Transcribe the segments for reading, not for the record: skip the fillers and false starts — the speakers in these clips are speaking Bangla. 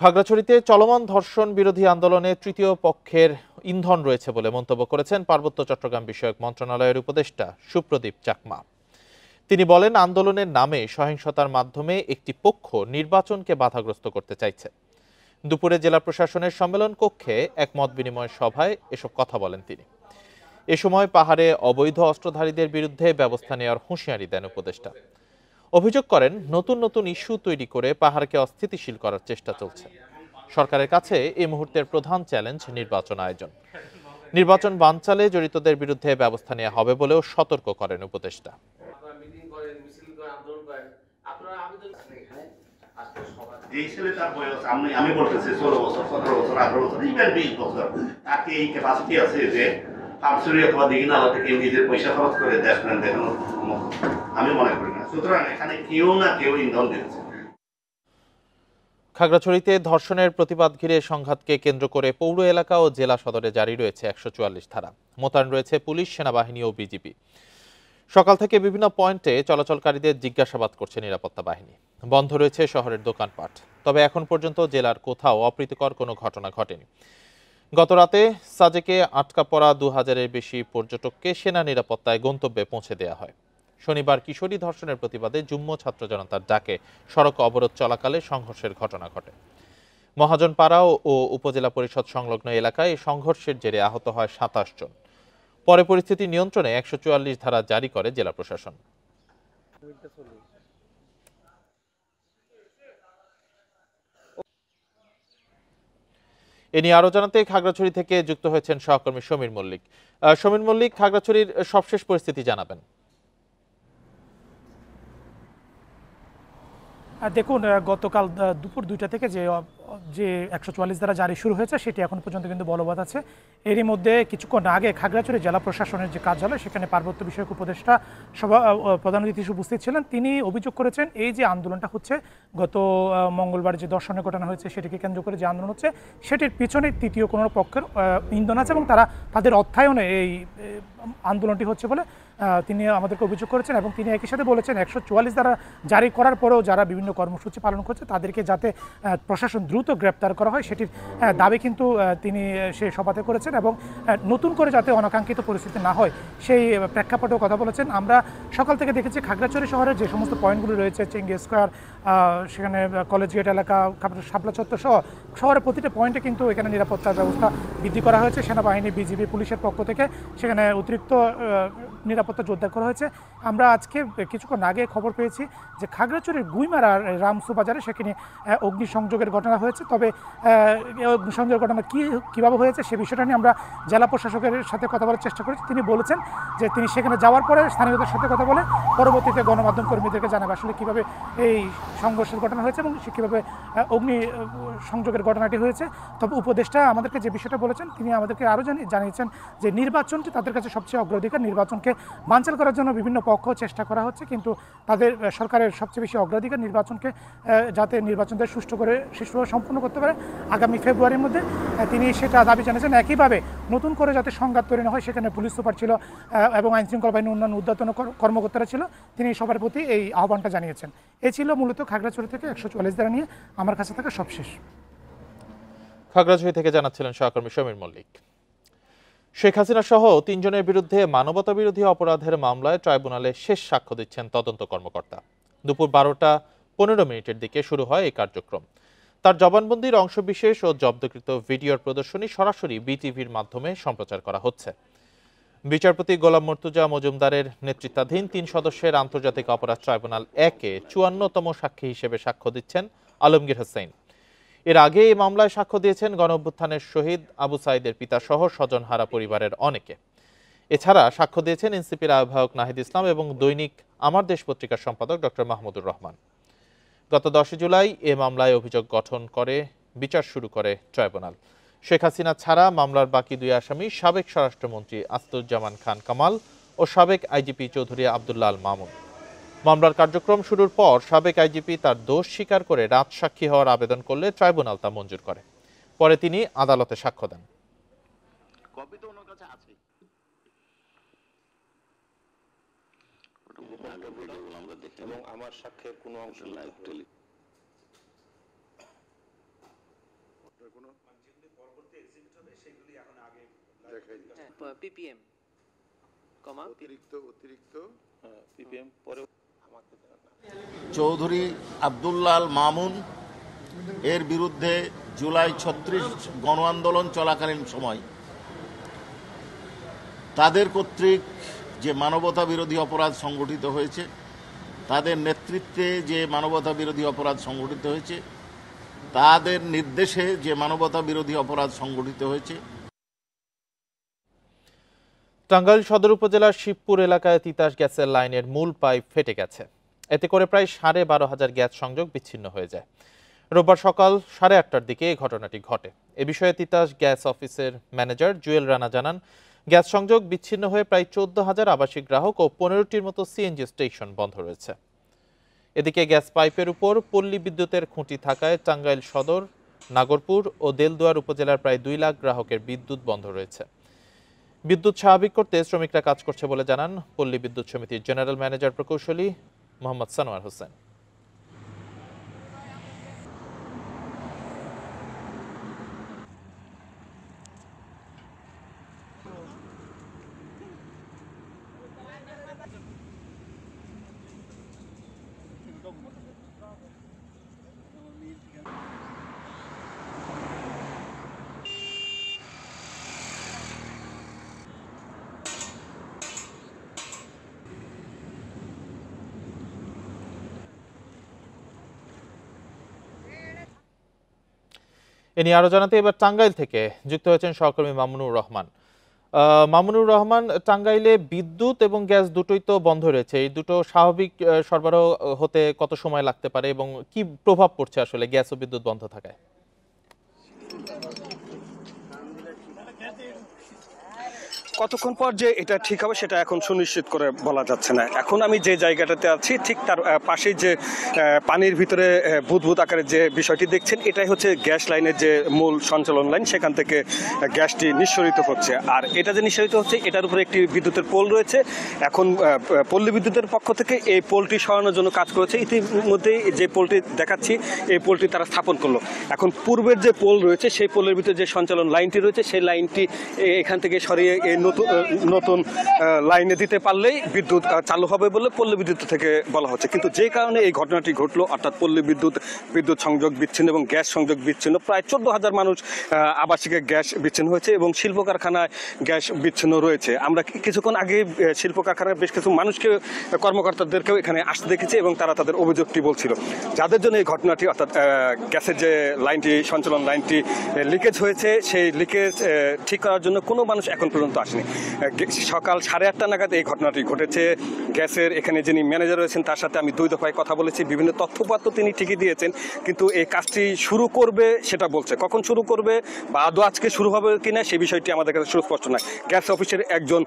খাগড়াছড়িতে চলমান ধর্ষণ বিরোধী আন্দোলনে তৃতীয় পক্ষের ইন্ধন রয়েছে বলে মন্তব্য করেছেন পার্বত্য চট্টগ্রাম বিষয়ক মন্ত্রণালয়ের উপদেষ্টা সুপ্রদীপ চাকমা। তিনি বলেন, আন্দোলনের নামে সহিংসতার মাধ্যমে একটি পক্ষ নির্বাচনকে বাধাগ্রস্ত করতে চাইছে। দুপুরে জেলা প্রশাসনের সম্মেলন কক্ষে এক মত বিনিময় সভায় এসব কথা বলেন তিনি। এ সময় পাহাড়ে অবৈধ অস্ত্রধারীদের বিরুদ্ধে ব্যবস্থা নেওয়ার হুঁশিয়ারি দেন উপদেষ্টা। অভিযোগ করেন, নতুন নতুন ইস্যু তৈরি করে পাহাড়কে অস্থিতিশীল করার চেষ্টা চলছে। সরকারের কাছে এই মুহূর্তের প্রধান চ্যালেঞ্জ নির্বাচন আয়োজন। নির্বাচন বানচালে জড়িতদের বিরুদ্ধে ব্যবস্থা নেওয়া হবে বলেও সতর্ক করেন উপদেষ্টা। এই ছেলেটার বয়স আমি বলতেছি 16 বছর 17 বছর 18 বছর ইভেন 20 বছর, তাকে এই ক্যাপাসিটি আছে যে ফার্মসুরি অথবা দিঘিনালা থেকে নিজের পয়সা খরচ করে দেশ প্ল্যান দেখানোর মতো আমি মনে করি না। সুতরাং এখানে কেউ না কেউ ইন্ধন দিচ্ছে। খাগড়াছড়িতে ধর্ষণের প্রতিবাদ ঘিরে সংঘাতকে কেন্দ্র করে পৌর এলাকা ও জেলা সদরে জারি রয়েছে 144 ধারা। মোতায়েন রয়েছে পুলিশ, সেনাবাহিনী ও বিজিবি। সকাল থেকে বিভিন্ন পয়েন্টে চলাচলকারীদের জিজ্ঞাসাবাদ করছে নিরাপত্তা বাহিনী। বন্ধ রয়েছে শহরের দোকানপাট। তবে এখন পর্যন্ত জেলার কোথাও অপ্রীতিকর কোনো ঘটনা ঘটেনি। গতরাতে সাজেকে আটকা পড়া 2000-এর বেশি পর্যটককে সেনা নিরাপত্তায় গন্তব্যে পৌঁছে দেওয়া হয়। শনিবার কিশোরী ধর্ষণের প্রতিবাদে যুগ্ম ছাত্র জনতার ডাকে সড়ক অবরোধ চলাকালে সংঘর্ষের ঘটনা ঘটে। মহাজনপাড়া ও উপজেলা পরিষদ সংলগ্ন এলাকায় এই সংঘর্ষের জেরে আহত হয় 27 জন। পরে পরিস্থিতি নিয়ন্ত্রণে 144 ধারা জারি করে জেলা প্রশাসন। এ নিয়ে আরো জানাতে খাগড়াছড়ি থেকে যুক্ত হয়েছেন সহকর্মী সমীর মল্লিক। সমীর মল্লিক, খাগড়াছড়ির সবশেষ পরিস্থিতি জানাবেন। দেখুন, গতকাল দুপুর 2টা থেকে যে 144 ধারা জারি শুরু হয়েছে সেটি এখন পর্যন্ত কিন্তু বলবৎ আছে। এরই মধ্যে কিছুক্ষণ আগে খাগড়াছড়ি জেলা প্রশাসনের যে কার্যালয়, সেখানে পার্বত্য বিষয়ক উপদেষ্টা প্রধান অতিথি হিসেবে উপস্থিত ছিলেন। তিনি অভিযোগ করেছেন, এই যে আন্দোলনটা হচ্ছে, গত মঙ্গলবার যে ধর্ষণের ঘটনা হয়েছে সেটিকে কেন্দ্র করে যে আন্দোলন হচ্ছে, সেটির পিছনে তৃতীয় কোনো পক্ষের ইন্ধন আছে এবং তাদের অর্থায়নে এই আন্দোলনটি হচ্ছে বলে তিনি আমাদেরকে অভিযোগ করেছেন। এবং তিনি একই সাথে বলেছেন, 144 ধারা জারি করার পরেও যারা বিভিন্ন কর্মসূচি পালন করছে তাদেরকে যাতে প্রশাসন দ্রুত গ্রেপ্তার করা হয় সেটির দাবি কিন্তু তিনি সে সভাতে করেছেন। এবং নতুন করে যাতে অনাকাঙ্ক্ষিত পরিস্থিতি না হয় সেই প্রেক্ষাপটেও কথা বলেছেন। আমরা সকাল থেকে দেখেছি খাগড়াছড়ি শহরের যে সমস্ত পয়েন্টগুলো রয়েছে, চেঙ্গি স্কোয়ার, সেখানে কলেজ গেট এলাকা, শাপলা চত্বর সহ শহরের প্রতিটা পয়েন্টে কিন্তু এখানে নিরাপত্তার ব্যবস্থা বৃদ্ধি করা হয়েছে। সেনাবাহিনী, বিজিবি, পুলিশের পক্ষ থেকে সেখানে অতিরিক্ত নিরাপত্তা জোরদার করা হয়েছে। আমরা আজকে কিছুক্ষণ আগে খবর পেয়েছি যে খাগড়াছড়ির গুইমারার রামসু বাজারে সেখানে অগ্নিসংযোগের ঘটনা হয়েছে। তবে অগ্নিসংযোগের ঘটনা কীভাবে হয়েছে সে বিষয়টা নিয়ে আমরা জেলা প্রশাসকের সাথে কথা বলার চেষ্টা করেছি। তিনি বলেছেন যে তিনি সেখানে যাওয়ার পরে স্থানীয়দের সাথে কথা বলে পরবর্তীতে গণমাধ্যম কর্মীদেরকে জানাবে আসলে কীভাবে এই সংঘর্ষের ঘটনা হয়েছে এবং সে কীভাবে অগ্নি সংযোগের ঘটনাটি হয়েছে। তবে উপদেষ্টা আমাদেরকে যে বিষয়টা বলেছেন, তিনি আমাদেরকে আরও জানিয়েছেন যে নির্বাচনটি তাদের কাছে সবচেয়ে অগ্রাধিকার। নির্বাচনকে বানচাল করার জন্য বিভিন্ন পক্ষ চেষ্টা করা হচ্ছে, কিন্তু তাদের সরকারের সবচেয়ে বেশি অগ্রাধিকার নির্বাচনকে যাতে নির্বাচনদের সুষ্ঠুভাবে সম্পন্ন করতে পারে আগামী ফেব্রুয়ারির মধ্যে, তিনি সেটা দাবি জানিয়েছেন। একইভাবে নতুন করে যাতে সংঘাত তৈরি না হয়, সেখানে পুলিশ সুপার ছিল এবং আইনশৃঙ্খলা বাহিনী উন্নয়ন উদ্যতন কর্মকর্তারা ছিল, তিনি সবার প্রতি এই আহ্বানটা জানিয়েছেন। এ ছিল মূলত খাগড়াছড়ি থেকে 144 ধারা নিয়ে আমার কাছে থাকা সবশেষ। খাগড়াছড়ি থেকে জানাচ্ছিলেন সহকর্মী সমীর মল্লিক। শেখ হাসিনা সহ 3 জনের বিরুদ্ধে মানবতা বিরোধী অপরাধের মামলায় ট্রাইব্যুনালে শেষ সাক্ষ্য দিচ্ছেন তদন্ত কর্মকর্তা। দুপুর 12:15 দিকে শুরু হয় এই কার্যক্রম। তার জবানবন্দির অংশবিশেষ ও জব্দকৃত ভিডিওর প্রদর্শনী সরাসরি বিটিভির মাধ্যমে সম্প্রচার করা হচ্ছে। বিচারপতি গোলাম মর্তুজা মজুমদারের নেতৃত্বাধীন 3 সদস্যের আন্তর্জাতিক অপরাধ ট্রাইব্যুনাল 1-এ 54তম সাক্ষী হিসেবে সাক্ষ্য দিচ্ছেন আলমগীর হোসেন। এর আগে এই মামলায় সাক্ষ্য দিয়েছেন গণঅভ্যুত্থানের শহীদ আবু সাঈদের পিতা সহ স্বজনহারা পরিবারের অনেকে। এছাড়া সাক্ষ্য দিয়েছেন এনসিপির আহ্বায়ক নাহিদ ইসলাম এবং দৈনিক আমার দেশ পত্রিকার সম্পাদক ডক্টর মাহমুদুর রহমান। গত 10 জুলাই এ মামলায় অভিযোগ গঠন করে বিচার শুরু করে ট্রাইব্যুনাল। শেখ হাসিনা ছাড়া মামলার বাকি 2 আসামি সাবেক স্বরাষ্ট্রমন্ত্রী আসাদুজ্জামান খান কামাল ও সাবেক আইজিপি চৌধুরী আব্দুল্লাহ আল মামুন। মামলার কার্যক্রম শুরুর পর সাবেক আইজিপি তার দোষ স্বীকার করে রাজসাক্ষী হওয়ার আবেদন করলে ট্রাইব্যুনাল তা মঞ্জুর করে। পরে তিনি আদালতে সাক্ষ্য দেন। এবং আমার সাক্ষ্যের কোনো অংশ লাইভ পিপিএম কমা অতিরিক্ত পিপিএম পরে চৌধুরী আব্দুল্লাল মামুন এর বিরুদ্ধে জুলাই ৩৬ গণ আন্দোলন চলাকালীন সময় তাদের কর্তৃক যে মানবতা বিরোধী অপরাধ সংগঠিত হয়েছে, তাদের নেতৃত্বে যে মানবতা বিরোধী অপরাধ সংগঠিত হয়েছে, তাদের নির্দেশে যে মানবতা বিরোধী অপরাধ সংগঠিত হয়েছে। টাঙ্গাইল সদর উপজেলার শিবপুর এলাকায় তিতাস গ্যাসের লাইনের মূল পাইপ ফেটে গেছে। এতে করে প্রায় ১২,৫০০ গ্যাস সংযোগ বিচ্ছিন্ন হয়ে যায়। রোববার সকাল ৮:৩০টার দিকে এই ঘটনাটি ঘটে। এ বিষয়ে তিতাস গ্যাস অফিসের ম্যানেজার জুয়েল রানা জানান, গ্যাস সংযোগ বিচ্ছিন্ন হয়ে প্রায় ১৪,০০০ আবাসিক গ্রাহক ও ১৫টির মতো সিএনজি স্টেশন বন্ধ রয়েছে। এদিকে গ্যাস পাইপের উপর পল্লী বিদ্যুতের খুঁটি থাকায় টাঙ্গাইল সদর, নাগরপুর ও দেলদুয়ার উপজেলার প্রায় ২ লাখ গ্রাহকের বিদ্যুৎ বন্ধ রয়েছে। বিদ্যুৎ স্বাভাবিক করতে শ্রমিকরা কাজ করছে বলে জানান পল্লী বিদ্যুৎ সমিতির জেনারেল ম্যানেজার প্রকৌশলী মোহাম্মদ সানোয়ার হোসেন। এ নিয়ে আরো জানাতে এবার টাঙ্গাইল থেকে যুক্ত হয়েছেন সহকর্মী মামুনুর রহমান। মামুনুর রহমান, টাঙ্গাইলে বিদ্যুৎ এবং গ্যাস দুটোই তো বন্ধ রয়েছে, এই দুটো স্বাভাবিক সরবরাহ হতে কত সময় লাগতে পারে এবং কি প্রভাব পড়ছে আসলে গ্যাস ও বিদ্যুৎ বন্ধ থাকায়? কতক্ষণ পর যে এটা ঠিক হবে সেটা এখন সুনিশ্চিত করে বলা যাচ্ছে না। এখন আমি যে জায়গাটাতে আছি ঠিক তার পাশেই যে পানির ভিতরে বুদবুদ আকারে যে বিষয়টি দেখছেন, এটাই হচ্ছে গ্যাস লাইনের যে মূল সঞ্চালন লাইন, সেখান থেকে গ্যাসটি নিঃসরিত হচ্ছে। আর এটা যে নিঃসরিত হচ্ছে এটার উপরে একটি বিদ্যুতের পোল রয়েছে। এখন পল্লী বিদ্যুতের পক্ষ থেকে এই পোলটি সরানোর জন্য কাজ করেছে। ইতিমধ্যেই যে পোলটি দেখাচ্ছি এই পোলটি তারা স্থাপন করলো। এখন পূর্বের যে পোল রয়েছে সেই পোলের ভিতরে যে সঞ্চালন লাইনটি রয়েছে সেই লাইনটি এখান থেকে সরিয়ে নতুন লাইনে দিতে পারলেই বিদ্যুৎ চালু হবে বলে পল্লী বিদ্যুৎ থেকে বলা হচ্ছে। কিন্তু যে কারণে এই ঘটনাটি ঘটলো, অর্থাৎ পল্লী বিদ্যুৎ সংযোগ বিচ্ছিন্ন এবং গ্যাস সংযোগ বিচ্ছিন্ন, প্রায় ১৪,০০০ মানুষ আবাসিকে গ্যাস বিচ্ছিন্ন হয়েছে এবং শিল্প কারখানায় গ্যাস বিচ্ছিন্ন রয়েছে। আমরা কিছুক্ষণ আগে শিল্প কারখানার বেশ কিছু মানুষকে, কর্মকর্তাদেরকেও এখানে আসতে দেখেছি এবং তারা তাদের অভিযোগটি বলছিল। যাদের জন্য এই ঘটনাটি, অর্থাৎ গ্যাসের যে লাইনটি, সঞ্চালন লাইনটি লিকেজ হয়েছে, সেই লিকেজ ঠিক করার জন্য কোনো মানুষ এখন পর্যন্ত আসেনি। সকাল ৮:৩০ নাগাদ এই ঘটনাটি ঘটেছে। গ্যাসের এখানে যিনি ম্যানেজার রয়েছেন তার সাথে আমি ২ দফায় কথা বলেছি, বিভিন্ন তথ্যপত্র তিনি ঠিকই দিয়েছেন, কিন্তু এই কাজটি শুরু করবে সেটা বলছে। কখন শুরু করবে বা আদৌ আজকে শুরু হবে কিনা সেই বিষয়টি আমাদের কাছে সুস্পষ্ট নয়। গ্যাস অফিসের একজন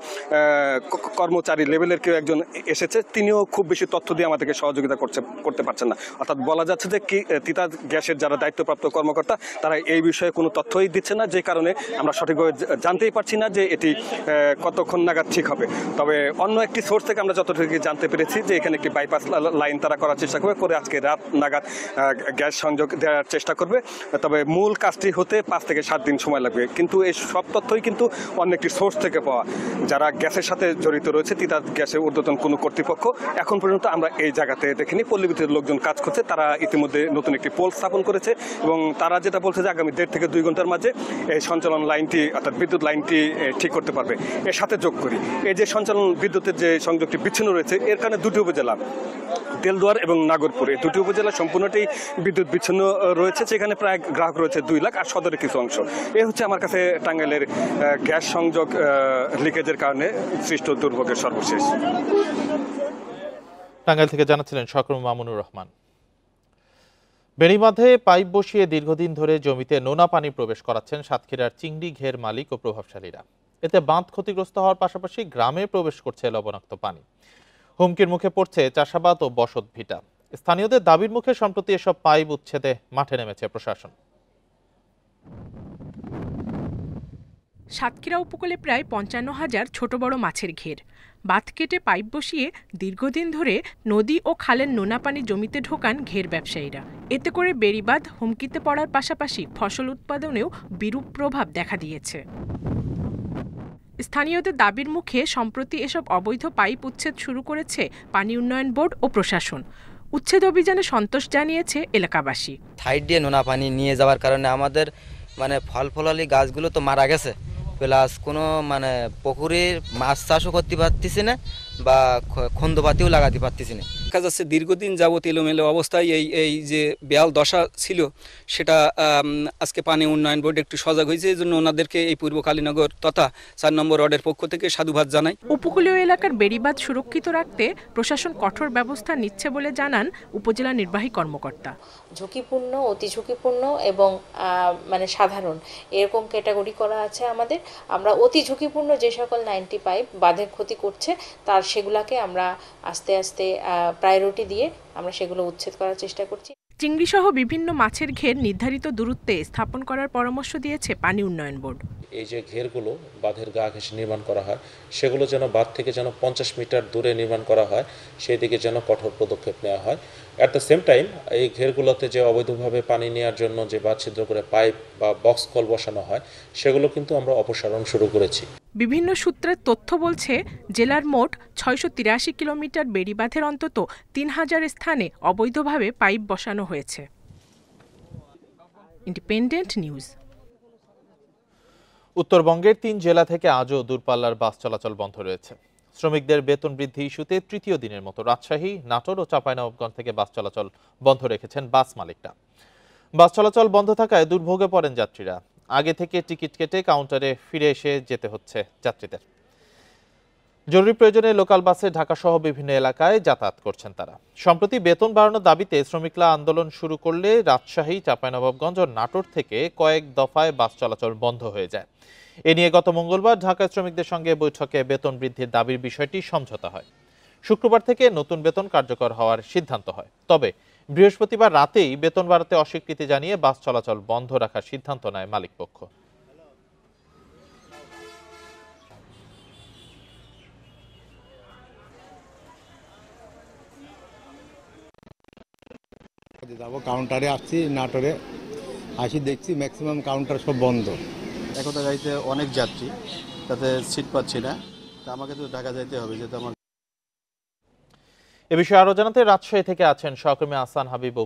কর্মচারী লেভেলের কেউ একজন এসেছে, তিনিও খুব বেশি তথ্য দিয়ে আমাদেরকে সহযোগিতা করতে পারছেন না। অর্থাৎ বলা যাচ্ছে যে তিতাস গ্যাসের যারা দায়িত্বপ্রাপ্ত কর্মকর্তা তারা এই বিষয়ে কোনো তথ্যই দিচ্ছে না, যে কারণে আমরা সঠিকভাবে জানতেই পারছি না যে এটি কতক্ষণ নাগাদ ঠিক হবে। তবে অন্য একটি সোর্স থেকে আমরা যতটুকু জানতে পেরেছি যে এখানে একটি বাইপাস লাইন তারা করার চেষ্টা করবে, করে আজকে রাত নাগাদ গ্যাস সংযোগ দেওয়ার চেষ্টা করবে। তবে মূল কাজটি হতে ৫ থেকে ৭ দিন সময় লাগবে। কিন্তু এই সব তথ্যই কিন্তু অন্য একটি সোর্স থেকে পাওয়া। যারা গ্যাসের সাথে জড়িত রয়েছে, তিতাস গ্যাসের ঊর্ধ্বতন কোনো কর্তৃপক্ষ এখন পর্যন্ত আমরা এই জায়গাতে দেখিনি। পল্লী বিদ্যুতের লোকজন কাজ করছে, তারা ইতিমধ্যে নতুন একটি পোল স্থাপন করেছে এবং তারা যেটা বলছে যে আগামী ১.৫ থেকে ২ ঘন্টার মাঝে এই সঞ্চালন লাইনটি, অর্থাৎ বিদ্যুৎ লাইনটি ঠিক করতে পারবে। এর সাথে যোগ করি, এই যে সঞ্চালন বিদ্যুতের যে সংযোগটি বিচ্ছিন্ন রয়েছে, এর কারণে ২টি উপজেলা, দেলদুয়ার এবং নাগরপুর, এই ২টি উপজেলা সম্পূর্ণটি বিদ্যুৎ বিচ্ছিন্ন রয়েছে। সেখানে প্রায় গ্রাহক রয়েছে ২ লাখ, আর সদরের কিছু অংশ। এ হচ্ছে আমার কাছে টাঙ্গাইলের গ্যাস সংযোগ লিকেজের কারণে সৃষ্ট দুর্ভোগের সর্বশেষ। টাঙ্গাইল থেকে জানাচ্ছিলেন সহকর্মী মামুনুর রহমান। বেড়িবাঁধে পাইপ বসিয়ে দীর্ঘদিন ধরে জমিতে নোনা পানি প্রবেশ করাচ্ছেন সাতক্ষীরার চিংড়ি ঘের মালিক ও প্রভাবশালীরা। এতে বাঁধ ক্ষতিগ্রস্ত হওয়ার পাশাপাশি গ্রামে প্রবেশ করছে লবণাক্ত পানি। হুমকির মুখে পড়ছে চাষাবাদ ও বসত ভিটা। স্থানীয়দের দাবির মুখে সম্প্রতি এসব পাইপ উচ্ছেদে মাঠে নেমেছে প্রশাসন। সাতক্ষীরা উপকূলে প্রায় ৫৫,০০০ ছোট বড় মাছের ঘের। বাঁধ কেটে পাইপ বসিয়ে দীর্ঘদিন ধরে নদী ও খালের নোনা পানি জমিতে ঢোকান ঘের ব্যবসায়ীরা। এতে করে বেড়িবাঁধ হুমকিতে পড়ার পাশাপাশি ফসল উৎপাদনেও বিরূপ প্রভাব দেখা দিয়েছে। স্থানীয়দের দাবির মুখে সম্প্রতি এসব অবৈধ পাইপ উচ্ছেদ শুরু করেছে পানি উন্নয়ন বোর্ড ও প্রশাসন। উচ্ছেদ অভিযানে সন্তোষ জানিয়েছে এলাকাবাসী। সাইড দিয়ে নোনা পানি নিয়ে যাওয়ার কারণে আমাদের ফল ফলালি গাছগুলো তো মারা গেছে, প্লাস কোনো পুকুরের মাছ চাষও করতে পারতেছি না বা খন্দপাতিও লাগাতে পারতেছি না। দেখা যাচ্ছে দীর্ঘদিন যাবত এলোমেলো অবস্থায় এই যে বেহাল দশা ছিল সেটা আজকে পানি উন্নয়ন বোর্ড একটু সজাগ হয়েছে, এই জন্য ওনাদেরকে এই পূর্ব কালীনগর তথা ৪ নম্বর ওয়ার্ডের পক্ষ থেকে সাধুবাদ জানাই। উপকূলীয় এলাকার বেড়িবাঁধ সুরক্ষিত রাখতে প্রশাসন কঠোর ব্যবস্থা নিচ্ছে বলে জানান উপজেলা নির্বাহী কর্মকর্তা। ঝুঁকিপূর্ণ, অতি ঝুঁকিপূর্ণ এবং সাধারণ এরকম ক্যাটাগরি করা আছে আমাদের। আমরা অতি ঝুঁকিপূর্ণ যে সকল 90 পাইপ বাঁধের ক্ষতি করছে সেগুলাকে আমরা আস্তে আস্তে প্রায়োরিটি দিয়ে আমরা সেগুলো উচ্ছেদ করার চেষ্টা করছি। চিংড়ি সহ বিভিন্ন মাছের ঘের নির্ধারিত দূরত্বে স্থাপন করার পরামর্শ দিয়েছে পানি উন্নয়ন বোর্ড। এই যে ঘেরগুলো বাঁধের গা ঘেঁষে নির্মাণ করা হয় সেগুলো যেন বাঁধ থেকে যেন 50 মিটার দূরে নির্মাণ করা হয়, সেই দিকে যেন কঠোর পদক্ষেপ নেওয়া হয়। অ্যাট দ্য সেম টাইম এই ঘেরগুলোতে যে অবৈধভাবে পানি নেওয়ার জন্য যে বাঁধ ছিদ্র করে পাইপ বা বক্স কল বসানো হয় সেগুলো কিন্তু আমরা অপসারণ শুরু করেছি। বিভিন্ন সূত্রের তথ্য বলছে জেলার মোট 683 কিলোমিটার বেড়িবাঁধের অন্তত 3000 স্থানে অবৈধভাবে পাইপ বসানো হয়েছে। Independent news. উত্তরবঙ্গের 3 জেলা থেকে আজও দূরপাল্লার বাস চলাচল বন্ধ রয়েছে। শ্রমিকদের বেতন বৃদ্ধি ইস্যুতে তৃতীয় দিনের মতো রাজশাহী, নাটোর ও চাঁপাইনবাবগঞ্জ থেকে বাস চলাচল বন্ধ রেখেছেন বাস মালিকরা। বাস চলাচল বন্ধ থাকায় দুর্ভোগে পড়েন যাত্রীরা। আগে থেকে টিকিট কেটে কাউন্টারে ফিরে এসে যেতে হচ্ছে যাত্রীদের। জরুরি প্রয়োজনে লোকাল বাসে ঢাকা সহ বিভিন্ন এলাকায় যাতায়াত করছেন তারা। সম্প্রতি বেতন বাড়ানোর দাবিতে শ্রমিকরা আন্দোলন শুরু করলে রাজশাহী, চাঁপাইনবাবগঞ্জ ও নাটোর থেকে কয়েক দফায় বাস চলাচল বন্ধ হয়ে যায়। এ নিয়ে গত মঙ্গলবার ঢাকায় শ্রমিকদের সঙ্গে বৈঠকে বেতন বৃদ্ধির দাবির বিষয়টি সমঝোতা হয়। শুক্রবার থেকে নতুন বেতন কার্যকর হওয়ার সিদ্ধান্ত হয়। তবে বৃহস্পতিবার রাতেই বেতন বাড়াতে অস্বীকৃতি জানিয়ে বাস চলাচল বন্ধ রাখার সিদ্ধান্ত নেয় মালিকপক্ষ। যাবো কাউন্টারে আসছি, নাটোরে আসি দেখছি ম্যাক্সিমাম কাউন্টার সব বন্ধ। একতা গাড়িতে অনেক যাত্রী, তাতে সিট পাচ্ছি না, তা আমাকে তো ঢাকা যাইতে হবে, যেহেতু আমার। এ বিষয়ে আরো জানাতে রাজশাহী থেকে আছেন সহকর্মী আহসান হাবিব।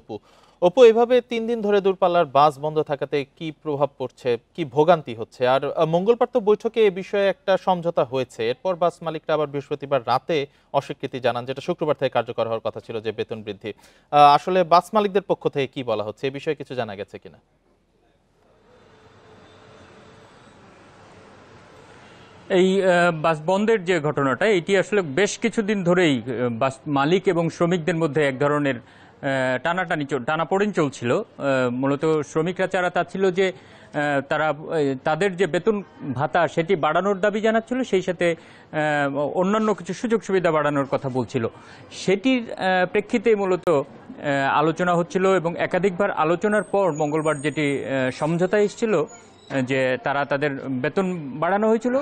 অপু, এভাবে 3 দিন ধরে দূরপাল্লার বাস বন্ধ থাকাতে কি প্রভাব পড়ছে, কি ভোগান্তি হচ্ছে? আর মঙ্গলবার তো বৈঠকে এ বিষয়ে একটা সমঝোতা হয়েছে, এরপর বাস মালিকরা আবার বৃহস্পতিবার রাতে অস্বীকৃতি জানান, যেটা শুক্রবার থেকে কার্যকর হওয়ার কথা ছিল, যে বেতন বৃদ্ধি। আসলে বাস মালিকদের পক্ষ থেকে কি বলা হচ্ছে, এই বিষয়ে কিছু জানা গেছে কিনা? এই বাস বন্ধের যে ঘটনাটা, এটি আসলে বেশ কিছুদিন ধরেই বাস মালিক এবং শ্রমিকদের মধ্যে এক ধরনের টানাপোড়েন চলছিল। মূলত শ্রমিকরা চাচ্ছিল যে তারা তাদের যে বেতন ভাতা সেটি বাড়ানোর দাবি জানাচ্ছিল, সেই সাথে অন্যান্য কিছু সুযোগ সুবিধা বাড়ানোর কথা বলছিল। সেটির প্রেক্ষিতে মূলত আলোচনা হচ্ছিল এবং একাধিকবার আলোচনার পর মঙ্গলবার যেটি সমঝোতা এসেছিল যে তাদের বেতন বাড়ানো হয়েছিল,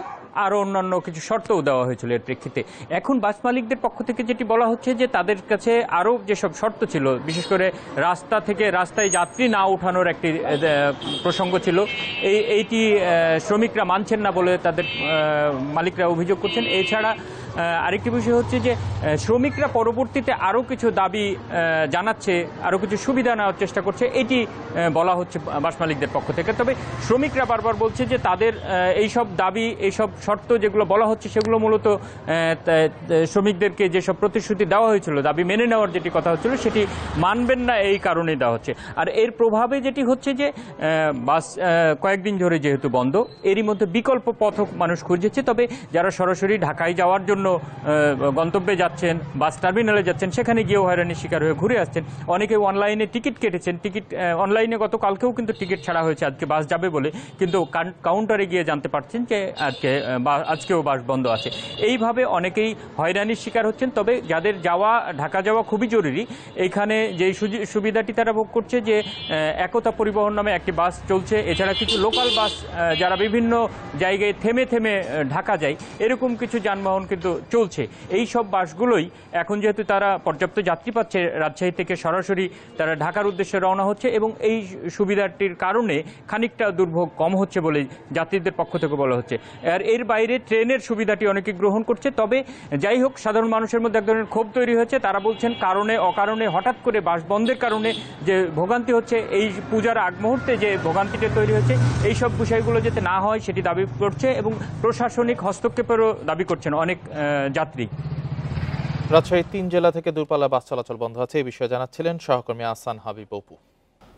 আরও অন্যান্য কিছু শর্তও দেওয়া হয়েছিল। এর প্রেক্ষিতে এখন বাস মালিকদের পক্ষ থেকে যেটি বলা হচ্ছে যে তাদের কাছে আরও যেসব শর্ত ছিল, বিশেষ করে রাস্তা থেকে রাস্তায় যাত্রী না ওঠানোর একটি প্রসঙ্গ ছিল, এইটি শ্রমিকরা মানছেন না বলে তাদের মালিকরা অভিযোগ করছেন। এছাড়া আরেকটি বিষয় হচ্ছে যে শ্রমিকরা পরবর্তীতে আরও কিছু দাবি জানাচ্ছে, আরও কিছু সুবিধা নেওয়ার চেষ্টা করছে, এটি বলা হচ্ছে বাস মালিকদের পক্ষ থেকে। তবে শ্রমিকরা বারবার বলছে যে তাদের এইসব দাবি, এইসব শর্ত যেগুলো বলা হচ্ছে সেগুলো মূলত শ্রমিকদেরকে যেসব প্রতিশ্রুতি দেওয়া হয়েছিল, দাবি মেনে নেওয়ার যেটি কথা হচ্ছিল, সেটি মানবেন না, এই কারণেই দেওয়া হচ্ছে। আর এর প্রভাবে যেটি হচ্ছে যে বাস কয়েকদিন ধরে যেহেতু বন্ধ, এরই মধ্যে বিকল্প পথ মানুষ খুঁজেছে। তবে যারা সরাসরি ঢাকায় যাওয়ার জন্য গন্তব্যে যাচ্ছেন, বাস টার্মিনালে যাচ্ছেন, সেখানে গিয়েও হয়রানির শিকার হয়ে ঘুরে আসছেন। অনেকে অনলাইনে টিকিট কেটেছেন, অনলাইনে গতকালকেও কিন্তু টিকিট ছাড়া হয়েছে আজকে বাস যাবে বলে, কিন্তু কাউন্টারে গিয়ে জানতে পারছেন যে আজকেও বাস বন্ধ আছে। এইভাবে অনেকেই হয়রানির শিকার হচ্ছেন। তবে যাদের ঢাকা যাওয়া খুবই জরুরি, এইখানে যেই সুবিধাটি তারা ভোগ করছে যে একতা পরিবহন নামে একটি বাস চলছে। এছাড়া কিছু লোকাল বাস যারা বিভিন্ন জায়গায় থেমে থেমে ঢাকা যায়, এরকম কিছু যানবাহন কিন্তু চলছে। এই সব বাসগুলোই এখন যেহেতু তারা পর্যাপ্ত যাত্রী পাচ্ছে, রাজশাহী থেকে সরাসরি তারা ঢাকার উদ্দেশ্যে রওনা হচ্ছে এবং এই সুবিধাটির কারণে খানিকটা দুর্ভোগ কম হচ্ছে বলে যাত্রীদের পক্ষ থেকে বলা হচ্ছে। আর এর বাইরে ট্রেনের সুবিধাটি অনেকে গ্রহণ করছে। তবে যাই হোক, সাধারণ মানুষের মধ্যে এক ধরনের ক্ষোভ তৈরি হয়েছে। তারা বলছেন কারণে অকারণে হঠাৎ করে বাস বন্ধের কারণে যে ভোগান্তি হচ্ছে, এই পূজার আগ মুহূর্তে যে ভোগান্তিটা তৈরি হচ্ছে, এই সব বিষয়গুলো যাতে না হয় সেটি দাবি করছে এবং প্রশাসনিক হস্তক্ষেপেরও দাবি করছেন অনেক যাত্রী। রাজশাহীর 3 জেলা থেকে দূরপাল্লা বাস চলাচল বন্ধ আছে, এই বিষয়ে জানাচ্ছিলেন সহকর্মী আহসান হাবিব অপু।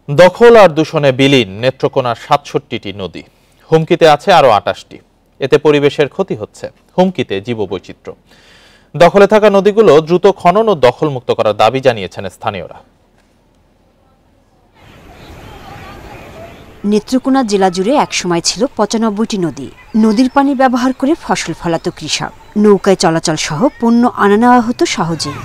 দখল আর দূষণে বিলীন নেত্রকোনার 67টি নদী, হুমকিতে আছে আরো 28টি। এতে পরিবেশের ক্ষতি হচ্ছে, হুমকিতে জীববৈচিত্র্য। দখলে থাকা নদীগুলো দ্রুত খনন ও দখলমুক্ত করার দাবি জানিয়েছেন স্থানীয়রা। নেত্রকোনা জেলা জুড়ে একসময় ছিল 95টি নদী। নদীর পানি ব্যবহার করে ফসল ফলাতো কৃষক, নৌকায় চলাচল সহ পণ্য আনা নেওয়া হতো সহজেই।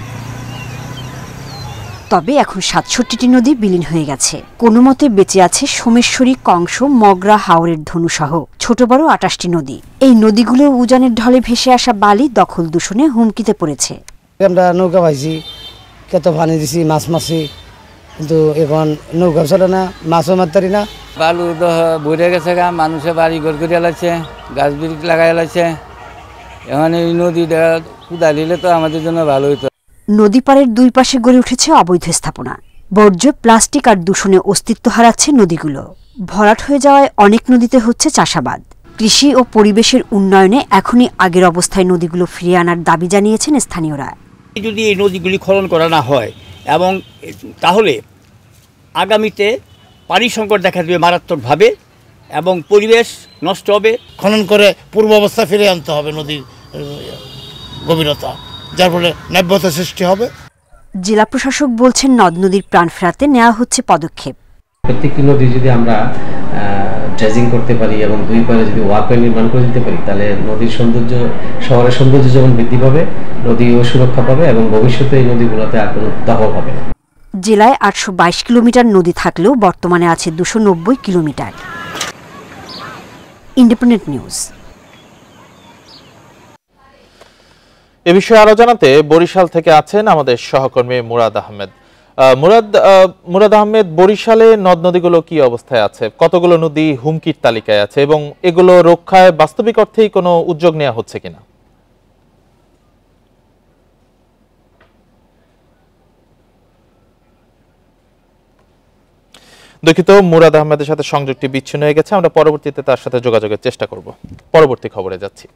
তবে এখন 67টি নদী বিলীন হয়ে গেছে। কোনো মতে বেঁচে আছে সোমেশ্বরী, কংস, মগরা, হাওরের ধনু সহ ছোট বড় 28টি নদী। এই নদীগুলো উজানের ঢলে ভেসে আসা বালি দখল দূষণে হুমকিতে পড়েছে। আমরা নৌকা পাইছি, কত পানি দিছি, মাছ মারছি, কিন্তু এখন নৌকা চলে না, মাছও মারতারি না। বালু ভরে গেছে, মানুষে বাড়ি ঘর করে লাগছে, গাছ বিরিক লাগাই লাগছে। এখন এই নদীটা কুদা দিলে তো আমাদের জন্য ভালো হইতো। নদী পাড়ের দুই পাশে গড়ে উঠেছে অবৈধ স্থাপনা। বর্জ্য, প্লাস্টিক আর দূষণে অস্তিত্ব হারাচ্ছে নদীগুলো। ভরাট হয়ে যাওয়ায় অনেক নদীতে হচ্ছে চাষাবাদ। কৃষি ও পরিবেশের উন্নয়নে এখনই আগের অবস্থায় নদীগুলো ফিরিয়ে আনার দাবি জানিয়েছেন স্থানীয়রা। যদি এই নদীগুলি খনন করা না হয় এবং তাহলে আগামীতে পানি সংকট দেখা দেবে মারাত্মকভাবে এবং পরিবেশ নষ্ট হবে। খনন করে পূর্ব অবস্থা ফিরে আনতে হবে নদীর গভীরতা, যার ফলে নাব্যতা সৃষ্টি হবে। জেলা প্রশাসক বলছেন নদ নদীর প্রাণ ফেরাতে নেওয়া হচ্ছে পদক্ষেপ। প্রত্যেকটি নদী যদি আমরা ড্রেজিং করতে পারি এবং দুই পারে যদি ওয়াকওয়ে নির্মাণ করে দিতে পারি, তাহলে নদীর সৌন্দর্য, শহরের সৌন্দর্য যেমন বৃদ্ধি পাবে, নদীও সুরক্ষা পাবে এবং ভবিষ্যতে এই নদীগুলোতে আর কোনো দখল হবে না। জেলায় 822 কিলোমিটার নদী থাকলেও বর্তমানে আছে 290 কিলোমিটার। Independent news. এ বিষয়ে আরো জানাতে বরিশাল থেকে আছেন আমাদের সহকর্মী মুরাদ আহমেদ। মুরাদ আহমেদ, বরিশালে নদ নদীগুলো কি অবস্থায় আছে, কতগুলো নদী হুমকির তালিকায় আছে এবং এগুলো রক্ষায় বাস্তবিক অর্থেই কোনো উদ্যোগ নেওয়া হচ্ছে কিনা? দুঃখিত, মুরাদ আহমেদের সাথে সংযোগটি বিচ্ছিন্ন হয়ে গেছে, আমরা পরবর্তীতে তার সাথে যোগাযোগের চেষ্টা করব। পরবর্তী খবরে যাচ্ছি।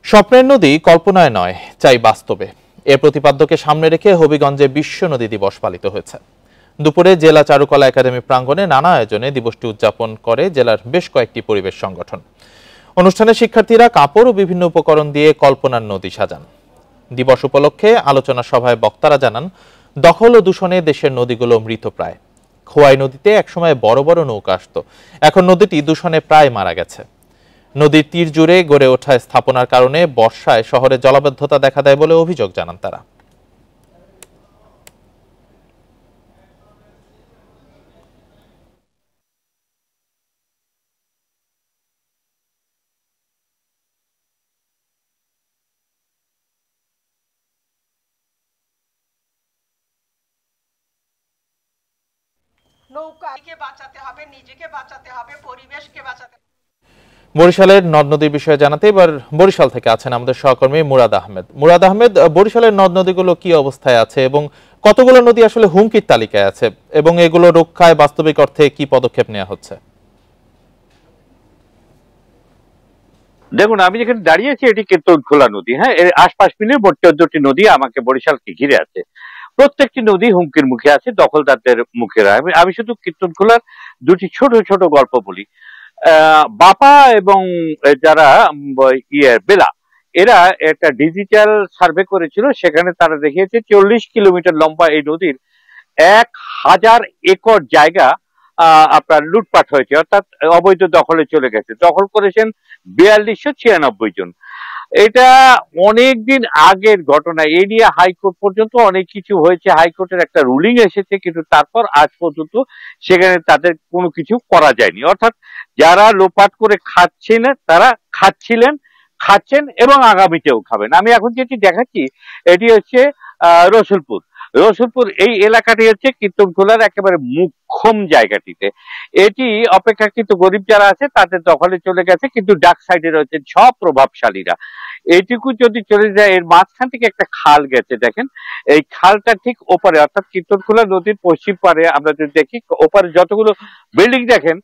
স্বপ্নের নদী কল্পনায় নয়, চাই বাস্তবে। এর প্রতিপাদ্যকে সামনে রেখে হবিগঞ্জে বিশ্ব নদী দিবস পালিত হয়েছে। দুপুরে জেলা চারুকলা একাডেমি প্রাঙ্গণে নানা আয়োজনে দিবসটি উদযাপন করে জেলার বেশ কয়েকটি পরিবেশ সংগঠন। অনুষ্ঠানে শিক্ষার্থীরা কাপড় ও বিভিন্ন উপকরণ দিয়ে কল্পনার নদী সাজান। দিবস উপলক্ষে আলোচনা সভায় বক্তারা জানান, দখল ও দূষণে দেশের নদীগুলো মৃতপ্রায়। খোয়াই নদীতে একসময় বড় বড় নৌকা আসতো, এখন নদীটি দূষণে প্রায় মারা গেছে। নদীর তীর জুড়ে গড়ে ওঠা স্থাপনার কারণে বর্ষায় শহরে জলাবদ্ধতা দেখা দেয় বলে অভিযোগ জানান তারা। নৌকাকে বাঁচাতে হবে, নিজেকে বাঁচাতে হবে, পরিবেশকে বাঁচাতে। বরিশালের নদ নদীর বিষয়ে জানাতে এবার বরিশাল থেকে আছেন আমাদের সহকর্মী মুরাদ আহমেদ। মুরাদ আহমেদ, বরিশালের নদ নদীগুলো কি অবস্থায় আছে এবং কতগুলো নদী আসলে হুমকির তালিকায় আছে এবং এগুলো রক্ষায় বাস্তবিক অর্থে কি পদক্ষেপ নেওয়া হচ্ছে? দেখুন, আমি যেখানে দাঁড়িয়েছি এটি কীর্তনখোলা নদী। হ্যাঁ, এর আশপাশ মিলিয়ে মোট 14টি নদী আমাকে বরিশালকে ঘিরে আছে। প্রত্যেকটি নদী হুমকির মুখে আছে, দখলদারদের মুখে। আমি শুধু কীর্তনখোলার দুটি ছোট ছোট গল্প বলি। বাপা এবং যারা বেলা, এরা একটা ডিজিটাল সার্ভে করেছিল, সেখানে তারা দেখিয়েছে 40 কিলোমিটার লম্বা এই নদীর 1000 একর জায়গা আপনার লুটপাট হয়েছে, অর্থাৎ অবৈধ দখলে চলে গেছে। দখল করেছেন 4296 জন। এটা অনেকদিন আগের ঘটনা। এ নিয়ে হাইকোর্ট পর্যন্ত অনেক কিছু হয়েছে, হাইকোর্টের একটা রুলিং এসেছে, কিন্তু তারপর আজ পর্যন্ত সেখানে তাদের কোনো কিছু করা যায়নি। অর্থাৎ যারা লোপাট করে খাচ্ছে না, তারা খাচ্ছিলেন, খাচ্ছেন এবং আগামীতেও খাবেন। আমি এখন যেটি দেখাচ্ছি এটি হচ্ছে রসুলপুর এই এলাকাটি হচ্ছে কীর্তনখোলার একেবারে মুখ্যম জায়গাটিতে। এটি অপেক্ষাকৃত গরিব যারা আছে তাদের দখলে চলে গেছে, কিন্তু ডাক সাইডে রয়েছে সব প্রভাবশালীরা। এইটুকু যদি চলে যায়, এর মাঝখান থেকে একটা খাল গেছে, দেখেন এই খালটা ঠিক ওপারে, অর্থাৎ কীর্তনখোলা নদীর পশ্চিম পারে আমরা যদি দেখি, ওপারে যতগুলো বিল্ডিং দেখেন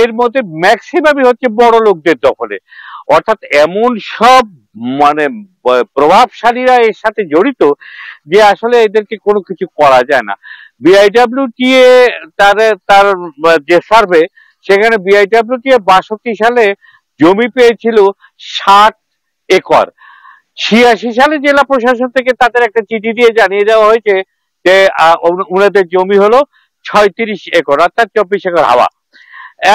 এর মধ্যে ম্যাক্সিমামই হচ্ছে বড় লোকদের দখলে। অর্থাৎ এমন সব মানে প্রভাবশালীরা এর সাথে জড়িত যে আসলে এদেরকে কোনো কিছু করা যায় না। বিআইডব্লিউটিএ তার যে সার্ভে, সেখানে বিআইডব্লিউটিএ 62 সালে জমি পেয়েছিল 60 একর। 86 সালে জেলা প্রশাসন থেকে তাদের একটা চিঠি দিয়ে জানিয়ে দেওয়া হয়েছে যে ওনাদের জমি হলো 36 একর, অর্থাৎ 24 একর হাওয়া।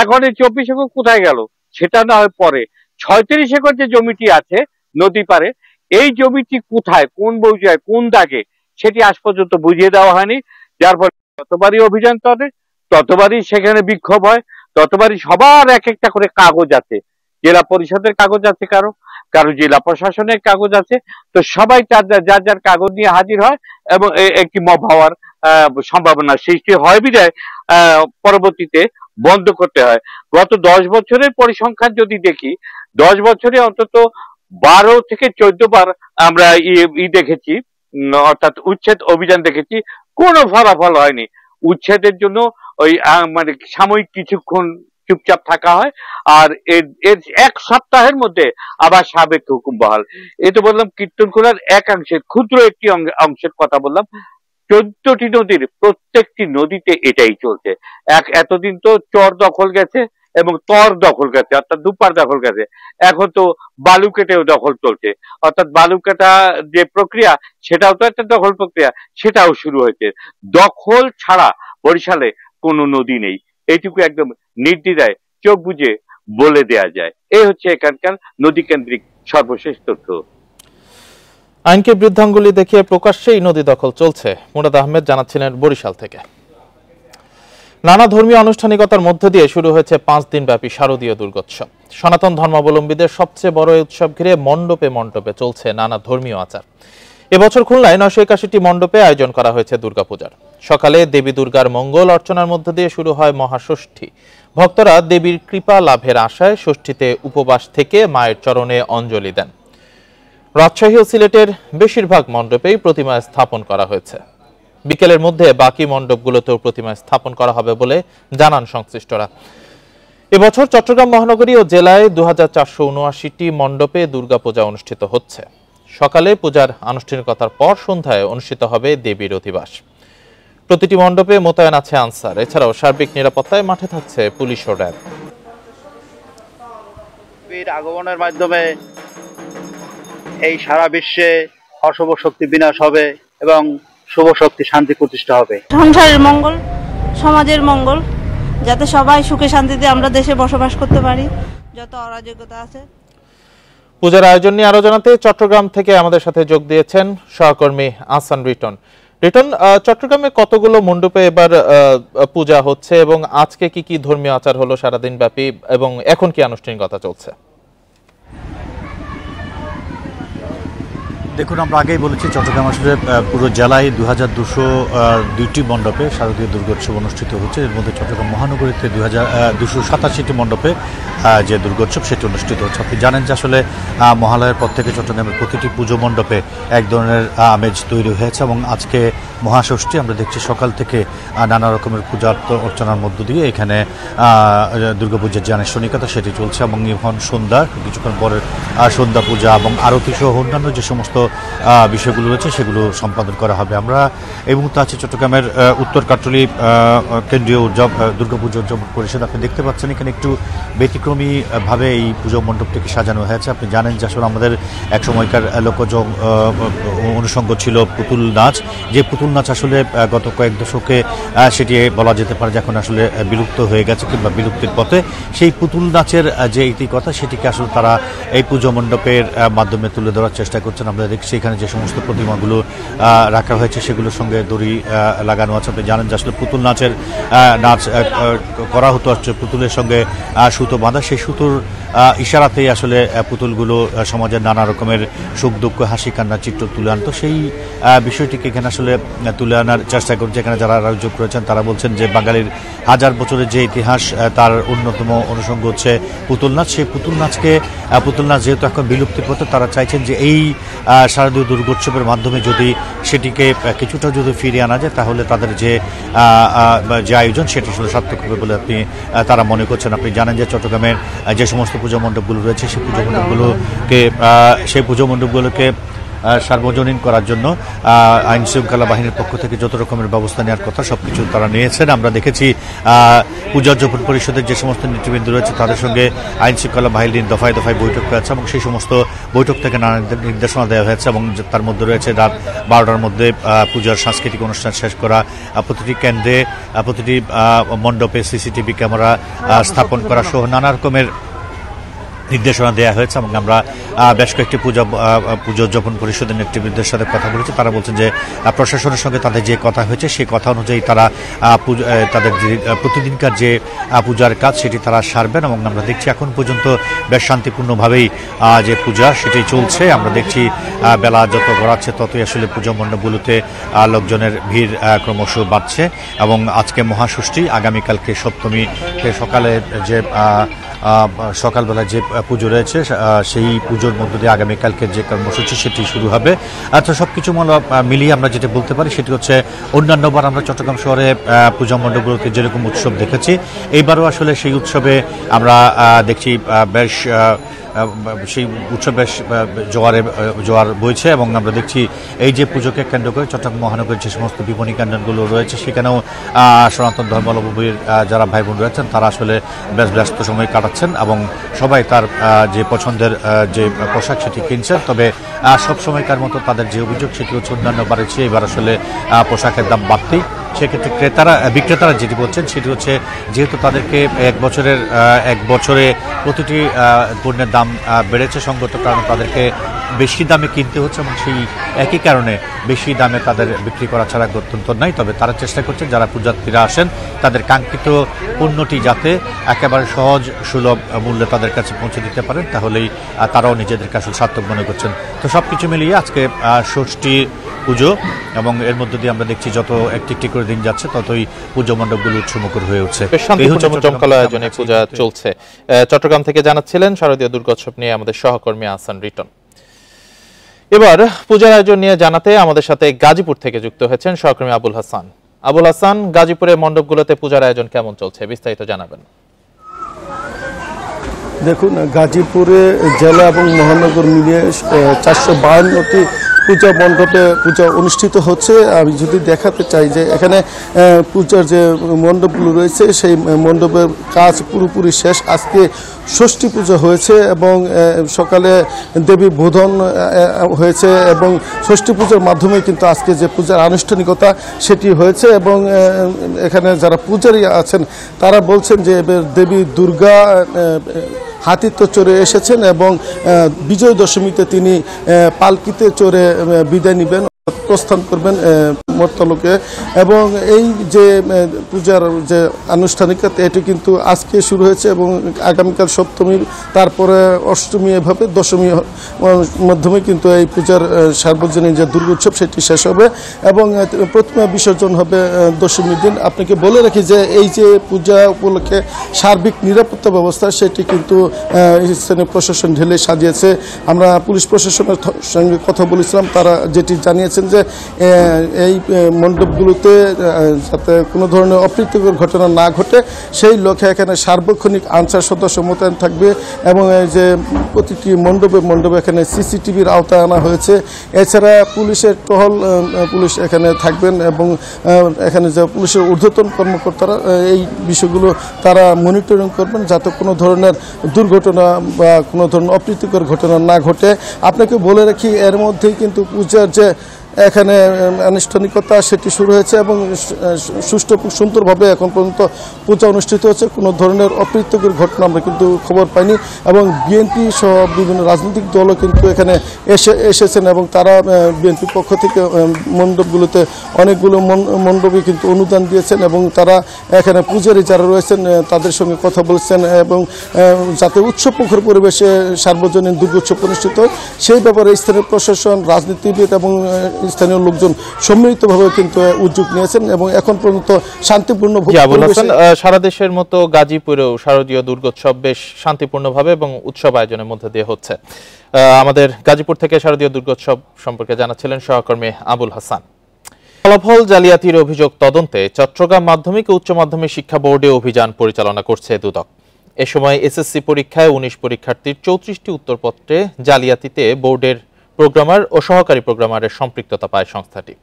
এখন এই 24 একর কোথায় গেল সেটা না হয় পরে। 36 একর যে জমিটি আছে নদী পারে, এই জমিটি কোথায়, কোন বৌজায়, কোন দাগে, সেটি আজ পর্যন্ত বুঝিয়ে দেওয়া হয়নি। যার ফলে ততবারই অভিযান চলে, ততবারই সেখানে বিক্ষোভ হয়, ততবারই সবার এক একটা করে কাগজ আছে। জেলা পরিষদের কাগজ আছে, কারো জেলা প্রশাসনের কাগজ আছে। তো সবাই যার যার কাগজ নিয়ে হাজির হয় এবং একটি মব হওয়ার সম্ভাবনা সৃষ্টি হয় বিধায় পরবর্তীতে বন্ধ করতে হয়। গত 10 বছরের পরিসংখ্যান যদি দেখি, 10 বছরে অন্তত 12 থেকে 14 বার আমরা দেখেছি, অর্থাৎ উচ্ছেদ অভিযান দেখেছি, কোনো ফলাফল হয়নি। উচ্ছেদের জন্য ওই মানে সাময়িক কিছুক্ষণ চুপচাপ থাকা হয়, আর এর 1 সপ্তাহের মধ্যে আবার সাবেক হুকুম বহাল। এই তো বললাম কীর্তনখোলার একাংশের ক্ষুদ্র একটি অংশের কথা বললাম। 14টি নদীর প্রত্যেকটি নদীতে এটাই চলছে। এতদিন তো চর দখল গেছে এবং তর দখল গেছে, অর্থাৎ দুপার দখল গেছে। এখন তো বালু কেটেও দখল চলছে, অর্থাৎ বালু কাটা যে প্রক্রিয়া সেটাও তো একটা দখল প্রক্রিয়া, সেটাও শুরু হয়েছে। দখল ছাড়া বরিশালে কোনো নদী নেই, এইটুকু একদম নির্দ্বিধায় চোখ বুজে বলে দেয়া যায়। এই হচ্ছে এখানকার নদী কেন্দ্রিক সর্বশেষ তথ্য। আইনকে বৃদ্ধাঙ্গুলি দেখিয়ে প্রকাশ্যেই নদী দখল চলছে, মুরাদ আহমেদ জানাচ্ছিলেন বরিশাল থেকে। নানা ধর্মীয় আনুষ্ঠানিকতার মধ্য দিয়ে শুরু হয়েছে 5 দিন ব্যাপী শারদীয় দুর্গোৎসব। সনাতন ধর্মাবলম্বীদের সবচেয়ে বড় এই উৎসব ঘিরে মণ্ডপে মণ্ডপে চলছে নানা ধর্মীয় আচার। এবছর খুলনায় 981টি মণ্ডপে আয়োজন করা হয়েছে দুর্গাপূজার। সকালে দেবী দুর্গার মঙ্গল অর্চনার মধ্য দিয়ে শুরু হয় মহাষষ্ঠী। ভক্তরা দেবীর কৃপা লাভের আশায় ষষ্ঠীতে উপবাস থেকে মায়ের চরণে অঞ্জলি দেন। রাজশাহী ও সিলেটের বেশিরভাগ মণ্ডপেই প্রতিমা স্থাপন করা হয়েছে। বিকেলের মধ্যে বাকি মণ্ডপগুলোতেও প্রতিমা স্থাপন করা হবে বলে জানান সংশ্লিষ্টরা। এবছর চট্টগ্রাম মহানগরী ও জেলায় 2479টি মণ্ডপে দুর্গাপূজা অনুষ্ঠিত হচ্ছে। সকালে পূজার আনুষ্ঠানিকতার পর সন্ধ্যায় অনুষ্ঠিত হবে দেবীর অধিবাস। প্রতিটি মণ্ডপে মোতায়েন আছে আনসার। এছাড়াও সার্বিক নিরাপত্তায় মাঠে থাকছে পুলিশ ও র্যাব। আগমনের মাধ্যমে এই সারা বিশ্বে অশুভ শক্তি বিনাশ হবে এবং শুভ শক্তি শান্তি প্রতিষ্ঠা হবে। সংসারের মঙ্গল, সমাজের মঙ্গল, যাতে সবাই সুখে শান্তিতে আমরা দেশে বসবাস করতে পারি। যত অরাজকতা আছে। পূজার আয়োজন নিয়ে আরো জানাতে চট্টগ্রাম থেকে আমাদের সাথে যোগ দিয়েছেন সহকর্মী আহসান রিটন। চট্টগ্রামে কতগুলো মণ্ডপে এবার পূজা হচ্ছে এবং আজকে কি কি ধর্মীয় আচার হলো সারাদিন ব্যাপী এবং এখন কি আনুষ্ঠানিকতা চলছে? দেখুন, আমরা আগেই বলেছি চট্টগ্রাম আসলে পুরো জেলায় 2202টি মণ্ডপে শারদীয় দুর্গোৎসব অনুষ্ঠিত হচ্ছে। এর মধ্যে চট্টগ্রাম মহানগরীতে 287টি মণ্ডপে যে দুর্গোৎসব সেটি অনুষ্ঠিত হচ্ছে। আপনি জানেন যে আসলে মহালয়ার পর থেকে চট্টগ্রামের প্রতিটি পুজো মণ্ডপে এক ধরনের আমেজ তৈরি হয়েছে এবং আজকে মহাষষ্ঠী আমরা দেখছি সকাল থেকে নানা রকমের পূজা অর্চনার মধ্য দিয়ে এখানে দুর্গাপূজার যে আনুষ্ঠানিকতা সেটি চলছে এবং এখন সন্ধ্যা কিছুক্ষণ পরে সন্ধ্যা পূজা এবং আরতি সহ অন্যান্য যে সমস্ত বিষয়গুলো রয়েছে সেগুলো সম্পাদন করা হবে। আমরা এই মুহূর্তে আছি চট্টগ্রামের উত্তর কাট্টলী কেন্দ্রীয় দুর্গাপুজো উদযাপন পরিষদ। আপনি দেখতে পাচ্ছেন এখানে একটু ব্যতিক্রমীভাবে এই পুজো মণ্ডপটিকে সাজানো হয়েছে। আপনি জানেন যে আসলে আমাদের এক সময়কার লোকজ অনুষঙ্গ ছিল পুতুল নাচ, যে পুতুল নাচ আসলে গত কয়েক দশকে সেটি বলা যেতে পারে যে এখন আসলে বিলুপ্ত হয়ে গেছে কিংবা বিলুপ্তির পথে। সেই পুতুল নাচের যে ইতিকথা সেটিকে আসলে তারা এই পুজো মণ্ডপের মাধ্যমে তুলে ধরার চেষ্টা করছেন। আমরা দেখছি এখানে যে সমস্ত প্রতিমাগুলো রাখা হয়েছে সেগুলোর সঙ্গে দড়ি লাগানো আছে। আপনি জানেন যে আসলে পুতুল নাচের নাচ করা হতো, পুতুলের সঙ্গে সুতো বাঁধা, সেই সুতোর ইশারাতেই আসলে পুতুলগুলো সমাজের নানা রকমের সুখ দুঃখ হাসি কান্নার চিত্র তুলে আনতো, সেই বিষয়টিকে এখানে আসলে তুলে আনার চেষ্টা করছে। এখানে যারা আয়োজক রয়েছেন তারা বলছেন যে বাঙালির হাজার বছরের যে ইতিহাস তার অন্যতম অনুষঙ্গ হচ্ছে পুতুল নাচ। সেই পুতুল নাচ যেহেতু এখন বিলুপ্তির পথে, তারা চাইছেন যে এই শারদীয় দুর্গোৎসবের মাধ্যমে যদি সেটিকে কিছুটা যদি ফিরিয়ে আনা যায় তাহলে তাদের যে আয়োজন সেটি আসলে সার্থক হবে বলে তারা মনে করছেন। আপনি জানেন যে চট্টগ্রামের যে সমস্ত পূজা মণ্ডপগুলো রয়েছে সেই পুজো মণ্ডপগুলোকে সার্বজনীন করার জন্য আইন শৃঙ্খলা বাহিনীর পক্ষ থেকে যত রকমের ব্যবস্থা নেওয়ার কথা সবকিছু তারা নিয়েছেন। আমরা দেখেছি পূজা উদযাপন পরিষদের যে সমস্ত নেতৃবৃন্দ রয়েছে তাদের সঙ্গে আইন শৃঙ্খলা বাহিনীর দফায় দফায় বৈঠক হয়েছে এবং সেই সমস্ত বৈঠক থেকে নানা নির্দেশনা দেওয়া হয়েছে এবং তার মধ্যে রয়েছে রাত 12টার মধ্যে পূজার সাংস্কৃতিক অনুষ্ঠান শেষ করা, প্রতিটি কেন্দ্রে প্রতিটি মণ্ডপে সিসিটিভি ক্যামেরা স্থাপন করা সহ নানা রকমের নির্দেশনা দেওয়া হয়েছে। এবং আমরা বেশ কয়েকটি পূজা উদযাপন পরিষদের নেতৃবৃন্দের সাথে কথা বলেছি। তারা বলছেন যে প্রশাসনের সঙ্গে তাদের যে কথা হয়েছে সেই কথা অনুযায়ী তারা তাদের যে প্রতিদিনকার যে পূজার কাজ সেটি তারা সারবেন। এবং আমরা দেখছি এখন পর্যন্ত বেশ শান্তিপূর্ণভাবেই যে পূজা সেটি চলছে। আমরা দেখছি বেলা যত গড়াচ্ছে ততই আসলে পূজা মণ্ডপগুলোতে লোকজনের ভিড় ক্রমশ বাড়ছে। এবং আজকে মহাষষ্ঠী, আগামীকালকে সপ্তমী, সকালে যে সকালবেলা যে পুজো রয়েছে সেই পুজোর মধ্য দিয়ে আগামীকালকে যে কর্মসূচি সেটি শুরু হবে। আচ্ছা, সবকিছু মিলিয়ে আমরা যেটা বলতে পারি সেটি হচ্ছে অন্যান্যবার আমরা চট্টগ্রাম শহরে পূজা মণ্ডপগুলোতে যেরকম উৎসব দেখেছি, এইবারও আসলে সেই উৎসবে আমরা দেখছি বেশ সেই উৎসব বেশ জোয়ার বইছে। এবং আমরা দেখছি এই যে পুজোকে কেন্দ্র করে চট্টগ্রাম মহানগরের যে সমস্ত বিপণী কেন্দ্রগুলো রয়েছে সেখানেও সনাতন ধর্মাবলম্বীর যারা ভাই বোন রয়েছেন তারা আসলে বেশ ব্যস্ত সময় কাটাচ্ছেন এবং সবাই তার যে পছন্দের যে পোশাক সেটি কিনছেন। তবে সব সময়কার মতো তাদের যে অভিযোগ সেটি হচ্ছে অন্যান্য বাড়ছে এবার আসলে পোশাকের দাম বাড়তি। সেক্ষেত্রে বিক্রেতারা যেটি বলছেন সেটি হচ্ছে যেহেতু তাদেরকে এক বছরে প্রতিটি পণ্যের দাম বেড়েছে সঙ্গত কারণে তাদেরকে বেশি দামে কিনতে হচ্ছে এবং সেই একই কারণে বেশি দামে তাদের বিক্রি করা ছাড়া গত্যন্তর নাই। তবে তারা চেষ্টা করছেন যারা পূজার্থীরা আসেন তাদের কাঙ্ক্ষিত পণ্যটি যাতে একেবারে সহজ সুলভ মূল্যে তাদের কাছে পৌঁছে দিতে পারেন, তাহলেই তারাও নিজেদেরকে আসলে সার্থক মনে করছেন। তো সবকিছু মিলিয়ে আজকে ষষ্ঠী পুজো এবং এর মধ্যে দিয়ে আমরা দেখছি যত একটি করে দিন যাচ্ছে ততই পুজো মণ্ডপগুলো উৎসমুখর হয়ে উঠছে। জমকালো আয়োজনে পূজা চলছে। চট্টগ্রাম থেকে জানাচ্ছিলেন শারদীয় দুর্গোৎসব নিয়ে আমাদের সহকর্মী আহসান রিটন। এবার পূজার আয়োজন নিয়ে জানাতে আমাদের সাথে গাজীপুর থেকে যুক্ত হয়েছেন সহকর্মী আবুল হাসান। আবুল হাসান, গাজীপুরের মণ্ডপগুলোতে পূজার আয়োজন কেমন চলছে বিস্তারিত জানাবেন। দেখুন, গাজীপুরে জেলা এবং মহানগর মিলিয়ে 452টি পূজা মণ্ডপে পূজা অনুষ্ঠিত হচ্ছে। আমি যদি দেখাতে চাই যে এখানে পূজার যে মণ্ডপগুলো রয়েছে সেই মণ্ডপের কাজ পুরোপুরি শেষ। আজকে ষষ্ঠী পুজো হয়েছে এবং সকালে দেবী বোধন হয়েছে এবং ষষ্ঠী পুজোর মাধ্যমে কিন্তু আজকে যে পূজার আনুষ্ঠানিকতা সেটি হয়েছে। এবং এখানে যারা পূজারী আছেন তারা বলছেন যে দেবী দুর্গা হাতিতে চড়ে এসেছেন এবং বিজয় দশমীতে তিনি পালকিতে চড়ে বিদায় নেবেন, প্রস্থান করবেন মর্তলোকে। এবং এই যে পূজার যে আনুষ্ঠানিকতা এটি কিন্তু আজকে শুরু হয়েছে এবং আগামীকাল সপ্তমী, তারপরে অষ্টমী, এভাবে দশমীর মাধ্যমে কিন্তু এই পূজার সার্বজনীন যে দুর্গোৎসব সেটি শেষ হবে এবং প্রতিমা বিসর্জন হবে দশমীর দিন। আপনাকে বলে রাখি যে এই যে পূজা উপলক্ষে সার্বিক নিরাপত্তা ব্যবস্থা সেটি কিন্তু স্থানীয় প্রশাসন ঢেলে সাজিয়েছে। আমরা পুলিশ প্রশাসনের সঙ্গে কথা বলেছিলাম, তারা যেটি জানিয়েছেন যে এই মণ্ডপগুলোতে যাতে কোনো ধরনের অপ্রীতিকর ঘটনা না ঘটে সেই লক্ষ্যে এখানে সার্বক্ষণিক আনসার সদস্য মোতায়েন থাকবে এবং এই যে প্রতিটি মণ্ডপে এখানে সিসিটিভির আওতায় আনা হয়েছে। এছাড়া পুলিশের টহল পুলিশ এখানে থাকবেন এবং এখানে যে পুলিশের ঊর্ধ্বতন কর্মকর্তারা এই বিষয়গুলো তারা মনিটরিং করবেন যাতে কোনো ধরনের দুর্ঘটনা বা কোনো ধরনের অপ্রীতিকর ঘটনা না ঘটে। আপনাকে বলে রাখি এর মধ্যেই কিন্তু পূজার যে এখানে আনুষ্ঠানিকতা সেটি শুরু হয়েছে এবং সুষ্ঠু সুন্দরভাবে এখন পর্যন্ত পূজা অনুষ্ঠিত হচ্ছে। কোনো ধরনের অপ্রীতিকর ঘটনা আমরা কিন্তু খবর পাইনি এবং বিএনপি সহ বিভিন্ন রাজনৈতিক দলও কিন্তু এখানে এসেছেন এবং তারা বিএনপির পক্ষ থেকে মণ্ডপগুলোতে অনেকগুলো মণ্ডপই কিন্তু অনুদান দিয়েছেন এবং তারা এখানে পূজারী যারা রয়েছেন তাদের সঙ্গে কথা বলছেন এবং যাতে উৎসবমুখর পরিবেশে সার্বজনীন দুর্গোৎসব অনুষ্ঠিত হয় সেই ব্যাপারে স্থানীয় প্রশাসন, রাজনীতিবিদ এবং স্থানীয় লোকজন সম্মিলিতভাবে কিন্তু উদ্যোগ নিয়েছেন এবং এখন পর্যন্ত শান্তিপূর্ণ সারা দেশের মতো গাজীপুরেও শারদীয় দুর্গোৎসব বেশ শান্তিপূর্ণভাবে এবং উৎসব আয়োজনের মধ্যে দিয়ে হচ্ছে। আমাদের গাজীপুর থেকে শারদীয় দুর্গোৎসব সম্পর্কে জানাচ্ছিলেন সহকর্মী আবুল হাসান। ফলাফল জালিয়াতির অভিযোগ তদন্তে চট্টগ্রাম মাধ্যমিক ও উচ্চ মাধ্যমিক শিক্ষা বোর্ডে অভিযান পরিচালনা করছে দুদক। এ সময় এসএসসি পরীক্ষায় ১৯ পরীক্ষার্থীর ৩৪টি উত্তরপত্রে জালিয়াতিতে বোর্ডের প্রোগ্রামার ও সহকারী প্রোগ্রামারের সম্পৃক্ততা পায় সংস্থাটি।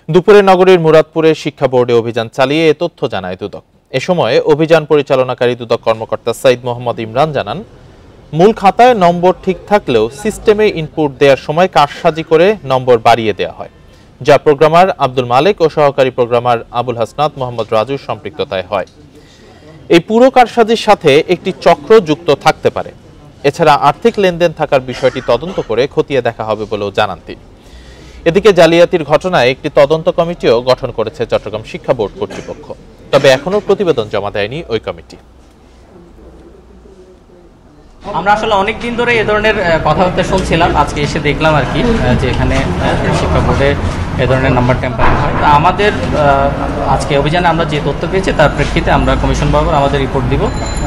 দুপুরে নগরীর মুরাদপুরে শিক্ষা বোর্ডে অভিযান চালিয়ে এ তথ্য জানায় দুদক। এ সময় অভিযান পরিচালনাকারী দুদক কর্মকর্তা সাইদ মোহাম্মদ ইমরান জানান, মূল খাতায় নম্বর ঠিক থাকলেও সিস্টেমে ইনপুট দেওয়ার সময় কারসাজি করে নম্বর বাড়িয়ে দেওয়া হয়, যা প্রোগ্রামার আব্দুল মালিক ও সহকারী প্রোগ্রামার আবুল হাসনাত মোহাম্মদ রাজুর সম্পৃক্ততায় হয়। এই পুরো কারসাজির সাথে একটি চক্র যুক্ত থাকতে পারে। এছাড়া আর্থিক লেনদেন থাকার বিষয়টি তদন্ত করে খতিয়ে দেখা হবে বলেও জানান তিনি। এদিকে জালিয়াতির ঘটনায় একটি তদন্ত কমিটিও গঠন করেছে চট্টগ্রাম শিক্ষা বোর্ড কর্তৃপক্ষ। তবে এখনো প্রতিবেদন জমা দেয়নি ওই কমিটি। আমরা আসলে অনেক দিন ধরে এ ধরনের কথাবার্তা শুনছিলাম, আজকে এসে দেখলাম আর কি যে এখানে শিক্ষা বোর্ডে এ ধরনের নাম্বার টেম্পারিং হয়। তা আমাদের আজকে অভিযানে আমরা যে তথ্য পেয়েছি তার প্রেক্ষিতে আমরা কমিশন বরাবর আমাদের রিপোর্ট দিব।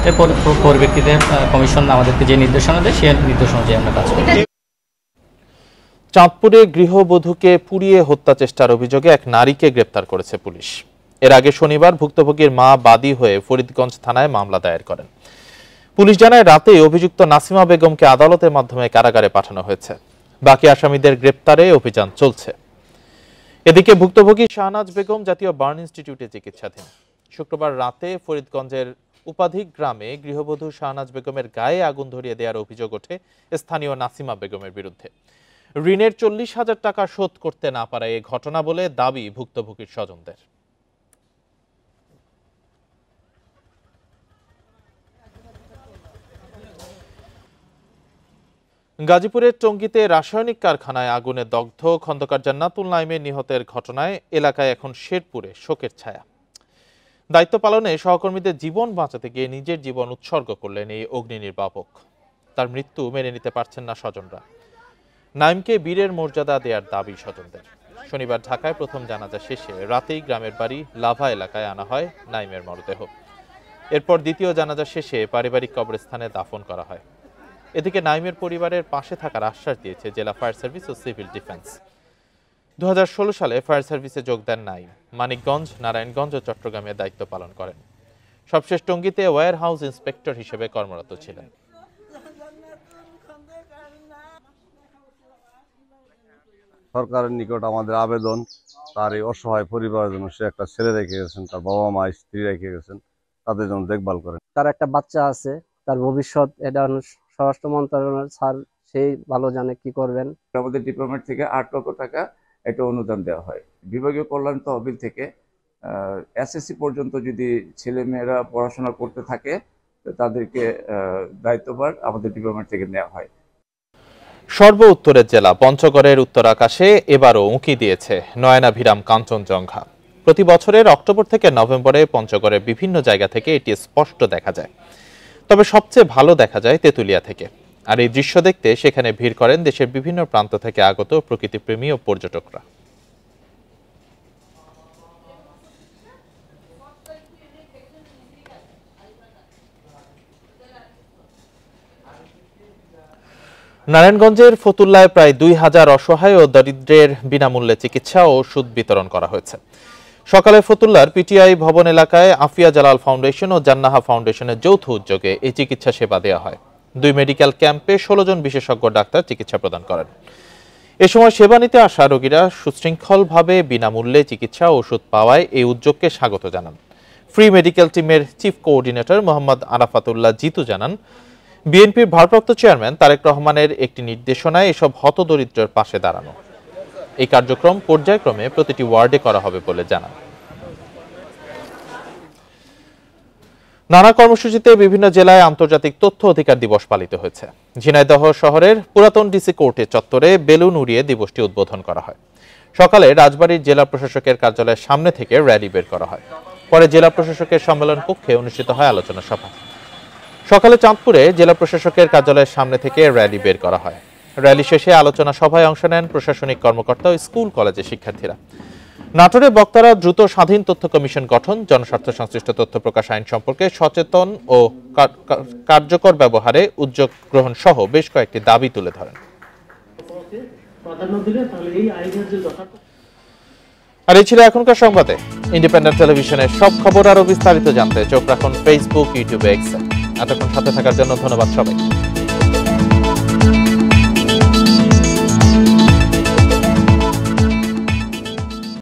এরপর পরিপ্রেক্ষিতে কমিশন আমাদেরকে যে নির্দেশনা দেয় সেই নির্দেশনা অনুযায়ী আমরা কাজ করি। চাঁদপুরে গৃহবধূকে পুড়িয়ে হত্যা চেষ্টার অভিযোগে এক নারীকে গ্রেপ্তার করেছে পুলিশ। এর আগে শনিবার ভুক্তভোগীর মা বাদী হয়ে ফরিদগঞ্জ থানায় মামলা দায়ের করেন। পুলিশ জানায় রাতে অভিযুক্ত নাসিমা বেগমকে আদালতের মাধ্যমে কারাগারে পাঠানো হয়েছে। বাকি আসামিদের গ্রেপ্তারে অভিযান চলছে। এদিকে ভুক্তভোগী শাহনাজ বেগম জাতীয় বার্ন ইনস্টিটিউটে চিকিৎসাধীন। শুক্রবার রাতে ফরিদগঞ্জের উপাধিক গ্রামে গৃহবধূ শাহনাজ বেগমের গায়ে আগুন ধরিয়ে দেওয়ার অভিযোগ ওঠে স্থানীয় নাসিমা বেগমের বিরুদ্ধে। ঋণের ৪০,০০০ টাকা শোধ করতে না পারায় এ ঘটনা বলে দাবি ভুক্তভোগীর স্বজনদের। গাজীপুরের টঙ্গীতে রাসায়নিক কারখানায় আগুনে দগ্ধ খন্দকার জান্নাতুল নাইমের নিহতের ঘটনায় এলাকায় এখন শেরপুরে শোকের ছায়া। দায়িত্ব পালনে সহকর্মীদের জীবন বাঁচাতে গিয়ে নিজের জীবন উৎসর্গ করলেন এই অগ্নি নির্বাপক। তার মৃত্যু মেনে নিতে পারছেন না স্বজনরা। নাইমকে বীরের মর্যাদা দেওয়ার দাবি স্বজনদের। শনিবার ঢাকায় প্রথম জানাজা শেষে রাতেই গ্রামের বাড়ি লাভা এলাকায় আনা হয় নাইমের মরদেহ। এরপর দ্বিতীয় জানাজা শেষে পারিবারিক কবরস্থানে দাফন করা হয়। এদিকে নাইমের পরিবারের পাশে থাকার আশ্বাস দিয়েছে জেলা ফায়ার সার্ভিস ও সিভিল ডিফেন্স। 2016 সালে ফায়ার সার্ভিসে যোগ দেন নাইম। মানিকগঞ্জ, নারায়ণগঞ্জ ও চট্টগ্রামে দায়িত্ব পালন করেন। সবশেষ টঙ্গীতে ওয়্যার হাউস ইন্সপেক্টর হিসেবে কর্মরত ছিলেন। সরকারের নিকট আমাদের আবেদন, তার এই অসহায় পরিবারের জন্য, সে একটা ছেলে রেখে গেছেন, তার বাবা মা স্ত্রী রেখে গেছেন, তাদের জন্য দেখভাল করেন। তার একটা বাচ্চা আছে, তার ভবিষ্যৎ এটা স্বরাষ্ট্র মন্ত্রণালয়ের স্যার সেই ভালো জানে কি করবেন। আমাদের ডিপার্টমেন্ট থেকে 8 লক্ষ টাকা একটা অনুদান দেওয়া হয়। বিভাগীয় কল্যাণ তহবিল থেকে এসএসসি পর্যন্ত যদি ছেলেমেয়েরা পড়াশোনা করতে থাকে তাদেরকে দায়িত্বভার আমাদের ডিপার্টমেন্ট থেকে নেওয়া হয়। সর্ব উত্তরের জেলা পঞ্চগড়ের উত্তর আকাশে এবারও উঁকি দিয়েছে নয়নাভিরাম কাঞ্চনজঙ্ঘা। প্রতি বছরের অক্টোবর থেকে নভেম্বরে পঞ্চগড়ের বিভিন্ন জায়গা থেকে এটি স্পষ্ট দেখা যায়। তবে সবচেয়ে ভালো দেখা যায় তেঁতুলিয়া থেকে। আর এই দৃশ্য দেখতে সেখানে ভিড় করেন দেশের বিভিন্ন প্রান্ত থেকে আগত প্রকৃতিপ্রেমী ও পর্যটকরা। নারায়ণগঞ্জের ফতুল্লায় প্রায় ২,০০০ অসহায় ও দরিদ্রের বিনামূল্যে চিকিৎসা ও ওষুধ বিতরণ করা হয়েছে। সকালে ফতুল্লার পিটিআই ভবন এলাকায় আফিয়া জালাল ফাউন্ডেশন ও জান্নাহা ফাউন্ডেশনের যৌথ উদ্যোগে এই চিকিৎসা সেবা দেওয়া হয়। 2 মেডিকেল ক্যাম্পে 16 জন বিশেষজ্ঞ ডাক্তার চিকিৎসা প্রদান করেন। এ সময় সেবা নিতে আসা রোগীরা সুশৃঙ্খলভাবে বিনামূল্যে চিকিৎসা ও ওষুধ পাওয়ায় এই উদ্যোগকে স্বাগত জানান। ফ্রি মেডিকেল টিমের চিফ কোঅর্ডিনেটর মোহাম্মদ আরাফাতুল্লাহ জিতু জানান, বিএনপির ভারপ্রাপ্ত চেয়ারম্যান তারেক রহমানের একটি নির্দেশনায় এসব হতদরিদ্রের পাশে দাঁড়ানো। এই কার্যক্রম পর্যায়ক্রমে প্রতিটি ওয়ার্ডে করা হবে বলে জানান। নানা কর্মসূচিতে বিভিন্ন জেলায় আন্তর্জাতিক তথ্য অধিকার দিবস পালিত হয়েছে। ঝিনাইদহ শহরের পুরাতন ডিসি কোর্টের চত্বরে বেলুন উড়িয়ে দিবসটি উদ্বোধন করা হয়। সকালে রাজবাড়ীর জেলা প্রশাসকের কার্যালয়ের সামনে থেকে র্যালি বের করা হয়। পরে জেলা প্রশাসকের সম্মেলন কক্ষে অনুষ্ঠিত হয় আলোচনা সভা। সকালে চাঁদপুরে জেলা প্রশাসকের কার্যালয়ের সামনে থেকে র্যালি বের করা হয়। র্যালি শেষে আলোচনা সভায় অংশ নেন প্রশাসনিক কর্মকর্তা ও স্কুল কলেজের শিক্ষার্থীরা। নাটোরে বক্তারা দ্রুত স্বাধীন তথ্য কমিশন গঠন, জনস্বার্থ সংশ্লিষ্ট তথ্য প্রকাশ আইন সম্পর্কে সচেতন ও কার্যকর ব্যবহারে উদ্যোগ গ্রহণ সহ বেশ কয়েকটি দাবি তুলে ধরেন। আর এই ছিল এখনকার সংবাদে। ইন্ডিপেন্ডেন্ট টেলিভিশনের সব খবর আরো বিস্তারিত জানতে চোখ রাখুন ফেসবুক, ইউটিউবে, এক্সে। এতক্ষণ সাথে থাকার জন্য ধন্যবাদ সবাই।